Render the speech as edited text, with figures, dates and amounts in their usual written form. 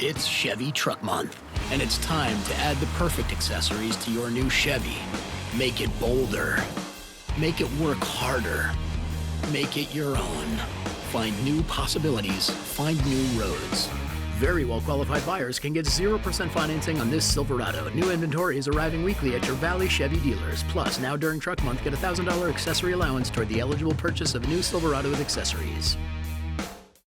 It's Chevy Truck Month, and it's time to add the perfect accessories to your new Chevy. Make it bolder. Make it work harder. Make it your own. Find new possibilities. Find new roads. Very well-qualified buyers can get 0% financing on this Silverado. New inventory is arriving weekly at your Valley Chevy dealers. Plus, now during Truck Month, get a $1,000 accessory allowance toward the eligible purchase of a new Silverado with accessories.